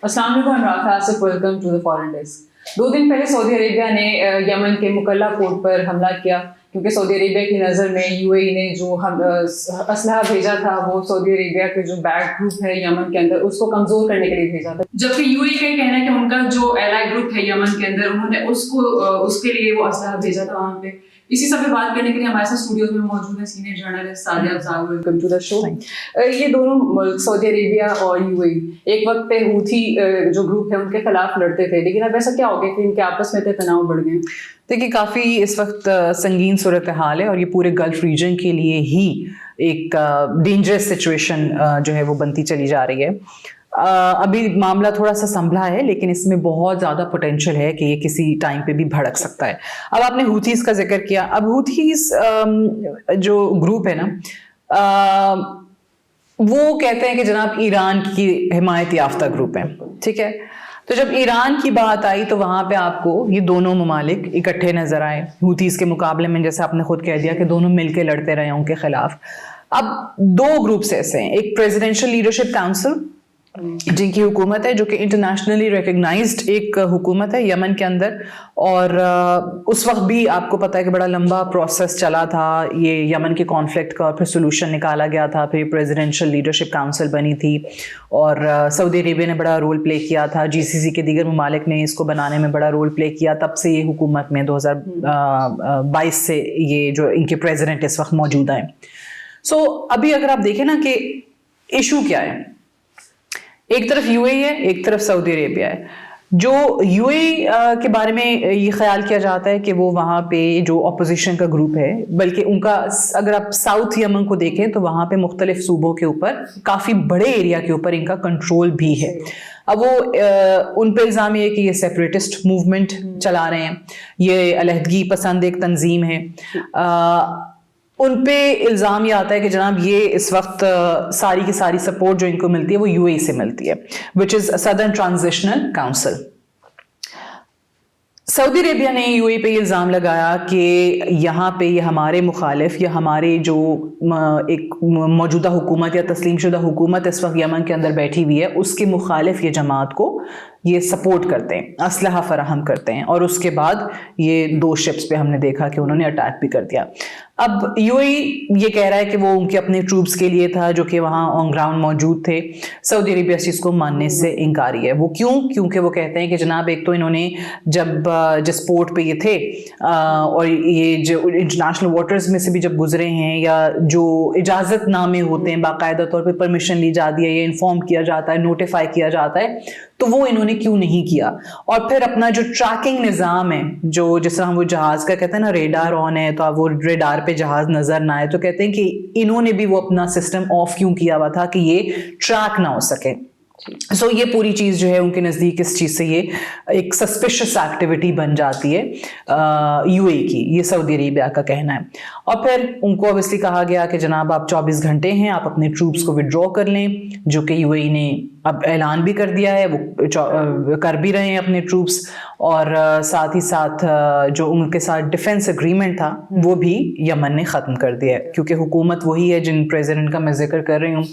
अस्सलाम वालेकुम, Imran Asif, welcome to the foreign desk. 2 दिन पहले सऊदी अरेबिया ने यमन के मुकल्ला पोर्ट पर हमला किया क्योंकि सऊदी अरेबिया की नज़र में यूएई ने जो असलहा भेजा था वो सऊदी अरेबिया के जो बैड ग्रुप है यमन के अंदर उसको कमज़ोर करने के लिए भेजा था, जबकि यूएई का कहना है कि उनका जो एलाई ग्रुप है यमन के अंदर उन्होंने उसके लिए वो असलहा भेजा था वहाँ पे। इसी सब पे बात करने के लिए हमारे साथ स्टूडियोज में मौजूद है senior journalist Sadia Afzal, welcome to the show. ये दोनों मुल्क सऊदी अरेबिया और यूएई एक वक्त पे हूथी जो ग्रुप है उनके खिलाफ लड़ते थे, लेकिन अब ऐसा क्या हो गया कि इनके आपस में तनाव बढ़ गए? देखिए, काफ़ी इस वक्त संगीन सूरत हाल है और ये पूरे गल्फ रीजन के लिए ही एक डेंजरस सिचुएशन जो है वो बनती चली जा रही है। अभी मामला थोड़ा सा संभला है, लेकिन इसमें बहुत ज़्यादा पोटेंशियल है कि ये किसी टाइम पे भी भड़क सकता है। अब आपने हूथीज़ का जिक्र किया। अब हूथीज़ जो ग्रुप है ना, वो कहते हैं कि जनाब ईरान की हिमायत याफ्ता ग्रुप है, ठीक है। तो जब ईरान की बात आई तो वहाँ पे आपको ये दोनों ममालिक इकट्ठे नजर आए हूथीज़ के मुकाबले में। जैसे आपने खुद कह दिया कि दोनों मिलके लड़ते रहे उनके खिलाफ। अब 2 ग्रुप्स ऐसे हैं, एक प्रेसिडेंशियल लीडरशिप काउंसिल जिनकी हुकूमत है, जो कि इंटरनेशनली रिकग्नाइज्ड एक हुकूमत है यमन के अंदर, और उस वक्त भी आपको पता है कि बड़ा लंबा प्रोसेस चला था ये यमन के कॉन्फ्लिक्ट का, और फिर सोल्यूशन निकाला गया था, फिर प्रेसिडेंशियल लीडरशिप काउंसिल बनी थी और सऊदी अरेबिया ने बड़ा रोल प्ले किया था, जीसीसी के दीगर ममालिक ने इसको बनाने में बड़ा रोल प्ले किया। तब से ये हुकूमत में 2022 से ये जो इनके प्रेसिडेंट इस वक्त मौजूद हैं। सो अभी अगर आप देखें ना कि इशू क्या है, एक तरफ यूएई है, एक तरफ सऊदी अरेबिया है। जो यूएई के बारे में ये ख्याल किया जाता है कि वो वहाँ पे जो अपोजिशन का ग्रुप है, बल्कि उनका अगर आप साउथ यमन को देखें तो वहाँ पे मुख्तलिफ सूबों के ऊपर काफ़ी बड़े एरिया के ऊपर इनका कंट्रोल भी है। अब वो उन पर इल्ज़ाम ये कि ये सेपरेटिस्ट मूवमेंट चला रहे हैं, ये अलहदगी पसंद एक तंजीम है। उन पे इल्ज़ाम ये आता है कि जनाब ये इस वक्त सारी की सारी सपोर्ट जो इनको मिलती है वो यूएई से मिलती है, which is southern transitional council. Saudi Arabia ने यूएई पे इल्ज़ाम लगाया कि यहाँ पे ये हमारे मुखालिफ या हमारे जो एक मौजूदा हुकूमत या तस्लीम शुदा हुकूमत इस वक्त यमन के अंदर बैठी हुई है उसके मुखालिफ ये जमात को ये सपोर्ट करते हैं, असलहा फराहम करते हैं, और उसके बाद ये 2 शिप्स पे हमने देखा कि उन्होंने अटैक भी कर दिया। अब यूएई ये कह रहा है कि वो उनके अपने ट्रूप्स के लिए था जो कि वहाँ ऑन ग्राउंड मौजूद थे। सऊदी अरेबिया इस चीज़ को मानने से इनकारी है। वो क्योंकि वो कहते हैं कि जनाब एक तो इन्होंने जब जिस पोर्ट पे ये थे और ये जो इंटरनेशनल वाटर्स में से भी जब गुजरे हैं या जो इजाज़त नामे होते हैं बाकायदा तौर पर परमिशन ली जाती है, ये इन्फॉर्म किया जाता है, नोटिफाई किया जाता है, तो वो इन्होंने क्यों नहीं किया। और फिर अपना जो ट्रैकिंग निज़ाम है, जो जिस तरह वो जहाज़ का कहते हैं ना रेडार ऑन है तो अब वो रेडार पे जहाज़ नज़र ना आए, तो कहते हैं कि इन्होंने भी वो अपना सिस्टम ऑफ क्यों किया हुआ था कि ये ट्रैक ना हो सके। सो ये पूरी चीज़ जो है उनके नज़दीक इस चीज़ से ये एक सस्पिशियस एक्टिविटी बन जाती है यूएई की, ये सऊदी अरेबिया का कहना है। और फिर उनको ऑब्वियसली कहा गया कि जनाब आप 24 घंटे हैं, आप अपने ट्रूप्स को विड्रॉ कर लें, जो कि यूएई ने अब ऐलान भी कर दिया है, वो कर भी रहे हैं अपने ट्रूप्स, और साथ ही साथ जो उनके साथ डिफेंस एग्रीमेंट था वो भी यमन ने ख़त्म कर दिया है, क्योंकि हुकूमत वही है जिन प्रेसिडेंट का मैं जिक्र कर रही हूँ।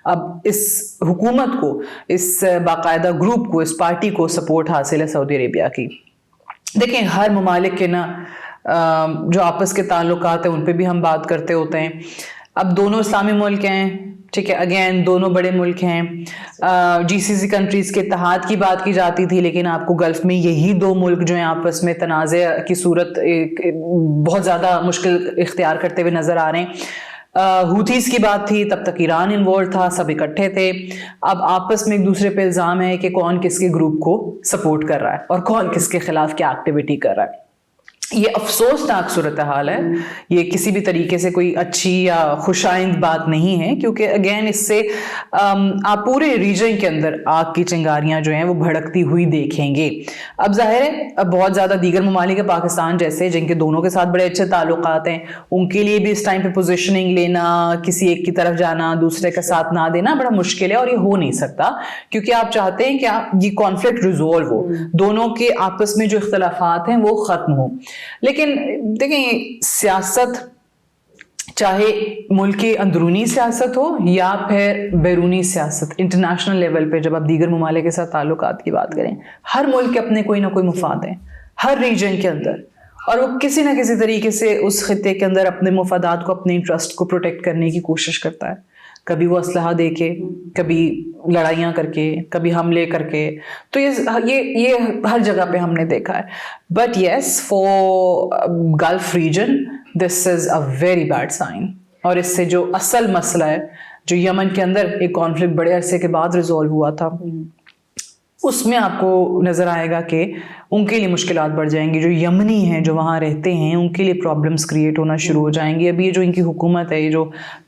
अब इस हुकूमत को, इस बाकायदा ग्रुप को, इस पार्टी को सपोर्ट हासिल है सऊदी अरेबिया की। देखें, हर ममालिक के ना जो आपस के ताल्लुकात हैं उन पे भी हम बात करते होते हैं। अब दोनों इस्लामी मुल्क हैं, ठीक है, अगेन दोनों बड़े मुल्क हैं। जीसीसी कंट्रीज़ के इत्तेहाद की बात की जाती थी, लेकिन आपको गल्फ़ में यही 2 मुल्क जो हैं आपस में तनाज़े की सूरत बहुत ज़्यादा मुश्किल इख्तियार करते हुए नज़र आ रहे हैं। हूथीज़ की बात थी, तब तक ईरान इन्वॉल्व था, सब इकट्ठे थे। अब आपस में एक दूसरे पे इल्ज़ाम है कि कौन किसके ग्रुप को सपोर्ट कर रहा है और कौन किसके खिलाफ क्या एक्टिविटी कर रहा है। ये अफसोसनाक सूरत हाल है, ये किसी भी तरीके से कोई अच्छी या खुशाइंद बात नहीं है, क्योंकि अगेन इससे आप पूरे रीजन के अंदर आग की चिंगारियां जो हैं वो भड़कती हुई देखेंगे। अब जाहिर है अब बहुत ज़्यादा दीगर ममालिक पाकिस्तान जैसे जिनके दोनों के साथ बड़े अच्छे ताल्लुकात हैं, उनके लिए भी इस टाइम पे पोजिशनिंग लेना, किसी एक की तरफ जाना, दूसरे का साथ ना देना बड़ा मुश्किल है, और ये हो नहीं सकता, क्योंकि आप चाहते हैं कि ये कॉन्फ्लिक्ट रिजोल्व हो, दोनों के आपस में जो इख्तलाफात हैं वो ख़त्म हो। लेकिन देखें, सियासत چاہے ملک کی اندرونی سیاست ہو یا پھر بیرونی سیاست، انٹرنیشنل لیول پہ جب آپ دیگر ممالک کے ساتھ تعلقات کی بات کریں، ہر ملک کے اپنے کوئی نہ کوئی مفاد ہیں ہر ریجن کے اندر، اور وہ کسی نہ کسی طریقے سے اس خطے کے اندر اپنے مفادات کو، اپنے انٹرسٹ کو پروٹیکٹ کرنے کی کوشش کرتا ہے، کبھی وہ اسلحہ دے کے، کبھی لڑائیاں کر کے، کبھی حملے کر کے. تو یہ ہر جگہ پہ ہم نے دیکھا ہے. But yes, for Gulf region this is a very bad sign. اور اس سے جو اصل مسئلہ ہے جو یمن کے اندر ایک کانفلکٹ بڑے عرصے کے بعد ریزالو ہوا تھا، اس میں آپ کو نظر آئے گا کہ ان کے لیے مشکلات بڑھ جائیں گی. جو یمنی ہیں، جو وہاں رہتے ہیں، ان کے لیے پرابلمس کریٹ ہونا شروع ہو جائیں گی. ابھی یہ جو ان کی حکومت ہے، یہ جو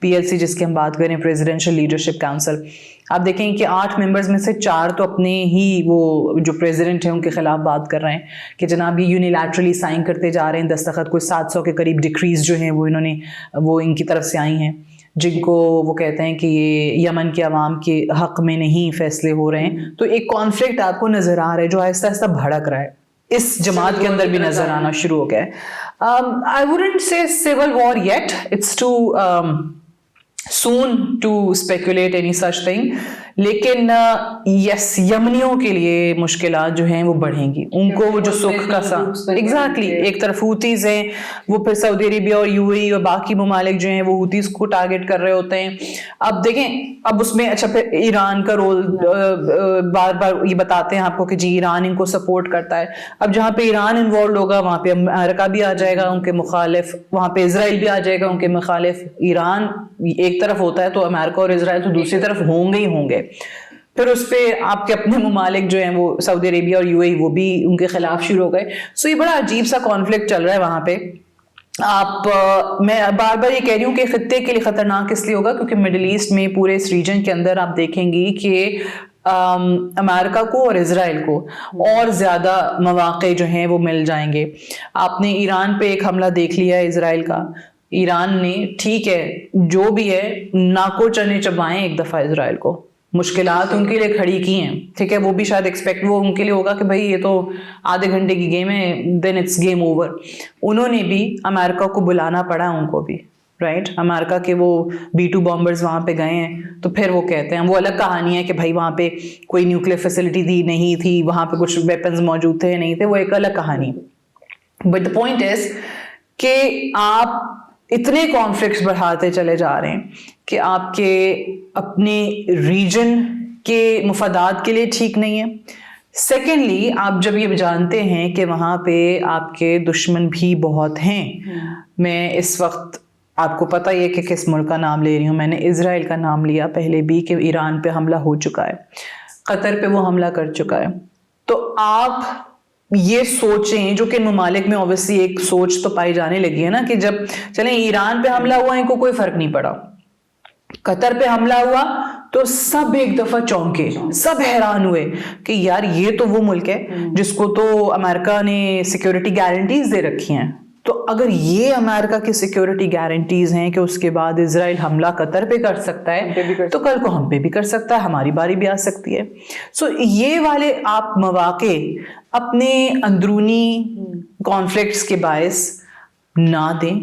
PLC جس کی ہم بات کریں، پریزیڈینشیل لیڈرشپ کاؤنسل، آپ دیکھیں کہ 8 ممبرز میں سے 4 تو اپنے ہی وہ جو پریزیڈنٹ ہیں ان کے خلاف بات کر رہے ہیں کہ جناب یہ یونیلیٹرلی سائن کرتے جا رہے ہیں دستخط، کوئی 700 کے قریب ڈکریز جو ہیں وہ وہ ان کی طرف سے آئی ہیں، جن کو وہ کہتے ہیں کہ یہ یمن کے عوام کے حق میں نہیں فیصلے ہو رہے ہیں. تو ایک کانفلکٹ آپ کو نظر آ رہا ہے جو آہستہ آہستہ بھڑک رہا ہے، اس جماعت کے اندر بھی نظر آنا شروع ہو گیا ہے. I wouldn't say civil war yet. It's too soon to speculate any such thing. لیکن یس، یمنیوں کے لیے مشکلات جو ہیں وہ بڑھیں گی. ان کو وہ جو سکھ کا ایگزیکٹلی ایک طرف ہوتیز ہیں، وہ پھر سعودی عربیہ اور UAE اور باقی ممالک جو ہیں وہ ہوتیز کو ٹارگٹ کر رہے ہوتے ہیں. اب دیکھیں، اب اس میں اچھا پھر ایران کا رول بار بار یہ بتاتے ہیں آپ کو کہ جی ایران ان کو سپورٹ کرتا ہے. اب جہاں پہ ایران انوالوڈ ہوگا وہاں پہ امریکہ بھی آ جائے گا ان کے مخالف، وہاں پہ اسرائیل بھی آ جائے گا ان کے مخالف. ایران ایک طرف ہوتا ہے تو امریکہ اور اسرائیل تو دوسری طرف ہوں گے ہی ہوں گے. پھر اس پہ آپ کے اپنے ممالک جو ہیں وہ سعودی عربیہ اور UAE وہ بھی ان کے خلاف شروع ہو گئے. سو یہ بڑا عجیب سا کانفلکٹ چل رہا ہے وہاں پہ. میں بار بار یہ کہہ رہی ہوں کہ خطے کے لیے خطرناک اس لیے ہوگا کیونکہ مڈل ایسٹ میں پورے اس ریجن کے اندر آپ دیکھیں گی کہ امریکہ کو اور اسرائیل کو اور زیادہ مواقع جو ہیں وہ مل جائیں گے. آپ نے ایران پہ ایک حملہ دیکھ لیا ہے اسرائیل کا. ایران نے ٹھیک ہے جو بھی ہے ناکو چنے چبائیں ایک دفعہ اسرائیل کو، مشکلات ان کے لیے کھڑی کی ہیں، ٹھیک ہے، وہ بھی شاید ایکسپیکٹ وہ ان کے لیے ہوگا کہ بھائی یہ تو آدھے گھنٹے کی گیم ہے، دین اٹس گیم اوور. انہوں نے بھی امریکہ کو بلانا پڑا ان کو بھی، رائٹ. امریکہ کے وہ B-2 بامبرز وہاں پہ گئے ہیں تو پھر وہ کہتے ہیں، وہ الگ کہانی ہے کہ بھائی وہاں پہ کوئی نیوکلیئر فیسلٹی تھی نہیں تھی، وہاں پہ کچھ ویپنز موجود تھے نہیں تھے، وہ ایک الگ کہانی. بٹ دا پوائنٹ از کہ آپ اتنے کانفلکٹس بڑھاتے چلے جا رہے ہیں کہ آپ کے اپنے ریجن کے مفادات کے لیے ٹھیک نہیں ہے. سیکنڈلی، آپ جب یہ جانتے ہیں کہ وہاں پہ آپ کے دشمن بھی بہت ہیں. میں اس وقت آپ کو پتہ یہ کہ کس ملک کا نام لے رہی ہوں، میں نے اسرائیل کا نام لیا پہلے بھی کہ ایران پہ حملہ ہو چکا ہے، قطر پہ وہ حملہ کر چکا ہے. تو آپ یہ سوچیں، جو کہ ممالک میں اوبیسلی ایک سوچ تو پائی جانے لگی ہے نا کہ جب چلیں ایران پہ حملہ ہوا ان کو کوئی فرق نہیں پڑا، قطر پہ حملہ ہوا تو سب ایک دفعہ چونکے، سب حیران ہوئے کہ یار یہ تو وہ ملک ہے جس کو تو امریکہ نے سیکیورٹی گارنٹیز دے رکھی ہیں. تو اگر یہ امریکہ کی سیکیورٹی گارنٹیز ہیں کہ اس کے بعد اسرائیل حملہ قطر پہ کر سکتا ہے تو کل کو ہم پہ بھی کر سکتا ہے، ہماری باری بھی آ سکتی ہے. سو یہ والے آپ مواقع اپنے اندرونی کانفلکٹس کے باعث نہ دیں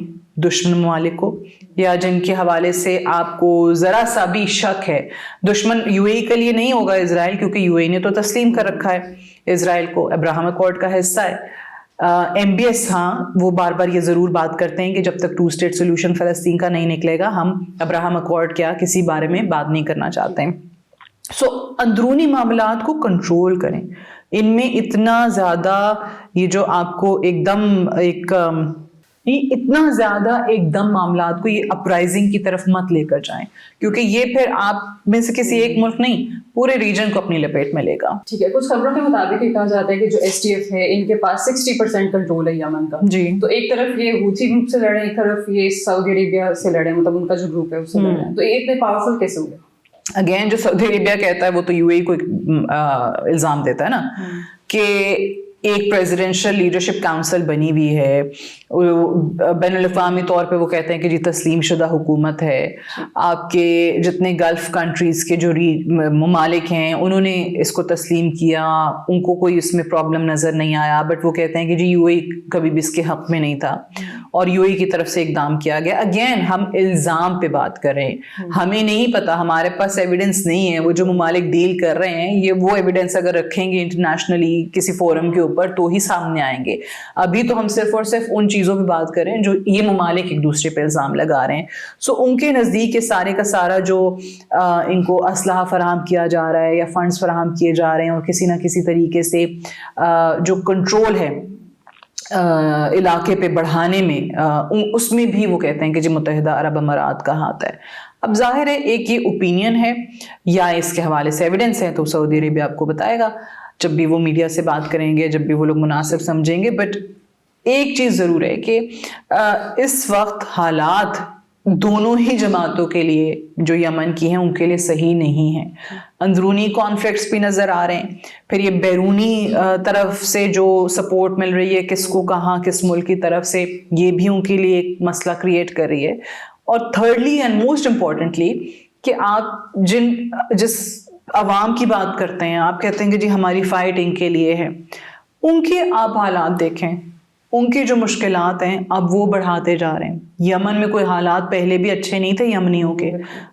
دشمن ممالک کو، یا جن کے حوالے سے آپ کو ذرا سا بھی شک ہے. دشمن UAE کے لیے نہیں ہوگا اسرائیل، کیونکہ UAE نے تو تسلیم کر رکھا ہے اسرائیل کو، ابراہم اکارڈ کا حصہ ہے. MBS ہاں وہ بار بار یہ ضرور بات کرتے ہیں کہ جب تک 2 اسٹیٹ سولوشن فلسطین کا نہیں نکلے گا ہم ابراہم اکارڈ کیا کسی بارے میں بات نہیں کرنا چاہتے ہیں. سو اندرونی معاملات کو کنٹرول کریں. ان میں اتنا زیادہ یہ جو آپ کو ایک دم معاملات کو یہ اپرائزنگ کی طرف مت لے کر جائیں، کیونکہ یہ پھر آپ میں سے کسی ایک ملک نہیں پورے ریجن کو اپنی لپیٹ میں لے گا. ٹھیک ہے، کچھ خبروں کے مطابق یہ کہا جاتا ہے کہ جو STF ہے ان کے پاس 60% کنٹرول ہے یمن کا. جی، تو ایک طرف یہ ہوتھی گروپ سے لڑے، ایک طرف یہ سعودی عربیہ سے لڑے، مطلب ان کا جو گروپ ہے اس سے لڑے، تو یہ اتنے پاورفل کیسے ہوئے؟ اگین جو سعودی عربیہ کہتا ہے وہ تو UAE کو الزام دیتا ہے نا کہ एक प्रेसिडेंशियल लीडरशिप काउंसिल बनी हुई है, बैनुल-अक़वामी तौर पे वो कहते हैं कि जी तस्लीम शुदा हुकूमत है। आपके जितने गल्फ़ कंट्रीज़ के जो ममालिक हैं उन्होंने इसको तस्लीम किया, उनको कोई इसमें प्रॉब्लम नज़र नहीं आया, बट वो कहते हैं कि जी यूएई कभी भी इसके हक़ में नहीं था और यूएई की तरफ से इक़दाम किया गया। अगेन हम इल्ज़ाम पे बात कर रहे हैं, हमें नहीं पता, हमारे पास एविडेंस नहीं है। वो जो ममालिक डील कर रहे हैं ये वो एविडेंस अगर रखेंगे इंटरनेशनली किसी फोरम के ऊपर तो ही सामने आएंगे। अभी तो हम सिर्फ और सिर्फ उन चीज़ों पे बात कर रहे हैं जो ये ममालिक एक दूसरे पे इल्ज़ाम लगा रहे हैं। सो उनके नज़दीक ये सारे का सारा जो इनको असलहा फराहम किया जा रहा है या फंड्स फराहम किए जा रहे हैं और किसी ना किसी तरीके से जो कंट्रोल है इलाके पे बढ़ाने में उसमें भी वो कहते हैं कि जी मुत्तहिदा अरब अमारात का हाथ है। अब जाहिर है एक ये ओपिनियन है या इसके हवाले से एविडेंस है तो सऊदी अरेबिया आपको बताएगा जब भी वो मीडिया से बात करेंगे, जब भी वो लोग मुनासिब समझेंगे। बट एक चीज़ ज़रूर है कि इस वक्त हालात दोनों ही जमातों के लिए जो यमन की हैं उनके लिए सही नहीं है। अंदरूनी कॉन्फ्लिक्ट्स भी नज़र आ रहे हैं, फिर ये बैरूनी तरफ से जो सपोर्ट मिल रही है किसको कहाँ किस मुल्क की तरफ से, ये भी उनके लिए एक मसला क्रिएट कर रही है। और थर्डली एंड मोस्ट इम्पॉर्टेंटली कि आप जिस अवाम की बात करते हैं, आप कहते हैं कि जी हमारी फ़ाइट इनके लिए है, उनके आप हालात देखें, उनके जो मुश्किलात हैं अब वो बढ़ाते जा रहे हैं। यमन में कोई हालात पहले भी अच्छे नहीं थे यमनियों के,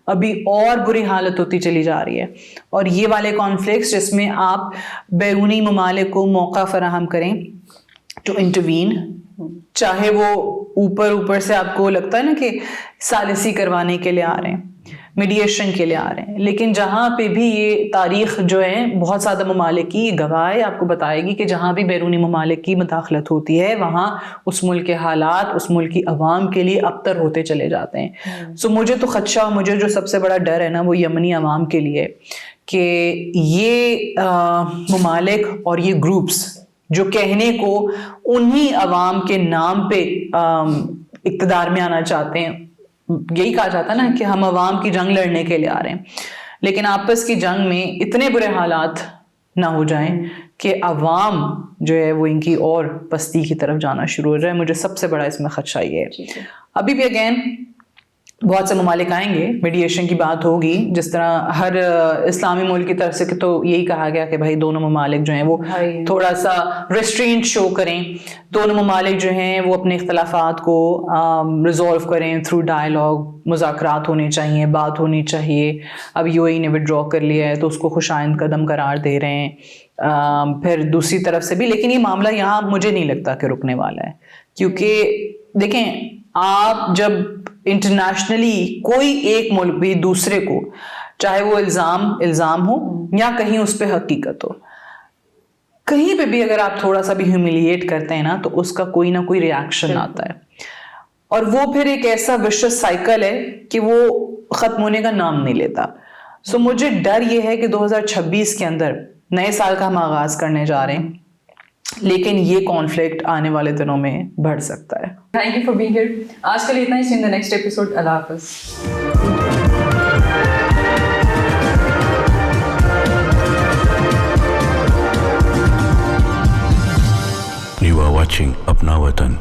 अभी और बुरी हालत होती चली जा रही है। और ये वाले कॉन्फ्लिक्ट्स जिसमें आप बैरूनी ममालिक को मौका फराहम करें टू इंटरवीन, चाहे वो ऊपर से आपको लगता है ना कि सालिसी करवाने के लिए आ रहे हैं, मीडिएशन के लिए आ रहे हैं, लेकिन जहाँ पे भी ये तारीख जो है बहुत ज़्यादा ममालिक की गवाह है, आपको बताएगी कि जहाँ भी बैरूनी ममालिक की मुदाखलत होती है वहाँ उस मुल्क के हालात उस मुल्क की अवाम के लिए अबतर होते चले जाते हैं। सो मुझे तो खदशा, मुझे जो सबसे बड़ा डर है ना वो यमनी अवाम के लिए कि ये ममालिक और ये ग्रुप्स जो कहने को उन्हीं अवाम के नाम पे इक़्तिदार में आना चाहते हैं, यही कहा जाता है ना कि हम अवाम की जंग लड़ने के लिए आ रहे हैं, लेकिन आपस की जंग में इतने बुरे हालात ना हो जाएं कि अवाम जो है वो इनकी और पस्ती की तरफ जाना शुरू हो जाए। मुझे सबसे बड़ा इसमें खदशा ये है। अभी भी अगेन बहुत से ममालिक आएंगे, मीडिएशन की बात होगी, जिस तरह हर इस्लामी मुल्क की तरफ से तो यही कहा गया कि भाई दोनों ममालिक जो हैं वो थोड़ा सा रेस्ट्रेंट शो करें, दोनों ममालिक जो हैं वो अपने इख्तलाफात को रिजॉल्व करें थ्रू डायलॉग, मुज़ाकरात होने चाहिए, बात होनी चाहिए। अब यूएई ने विड्रॉ कर लिया है तो उसको खुशाइंद कदम करार दे रहे हैं। फिर दूसरी तरफ से भी, लेकिन ये मामला यहाँ मुझे नहीं लगता कि रुकने वाला है, क्योंकि देखें आप जब इंटरनेशनली कोई एक मुल्क भी दूसरे को, चाहे वो इल्ज़ाम हो या कहीं उस पे हकीकत हो, कहीं पे भी अगर आप थोड़ा सा भी ह्यूमिलिएट करते हैं ना तो उसका कोई ना कोई रिएक्शन आता है और वो फिर एक ऐसा विशियस साइकिल है कि वो ख़त्म होने का नाम नहीं लेता। सो मुझे डर ये है कि 2026 के अंदर नए साल का हम आगाज़ करने जा रहे हैं, लेकिन ये कॉन्फ्लिक्ट आने वाले दिनों में बढ़ सकता है। Thank you for being here. आज के लिए इतना ही। In the next episode. अल्लाह हाफ़िज़। You are watching Apna Watan.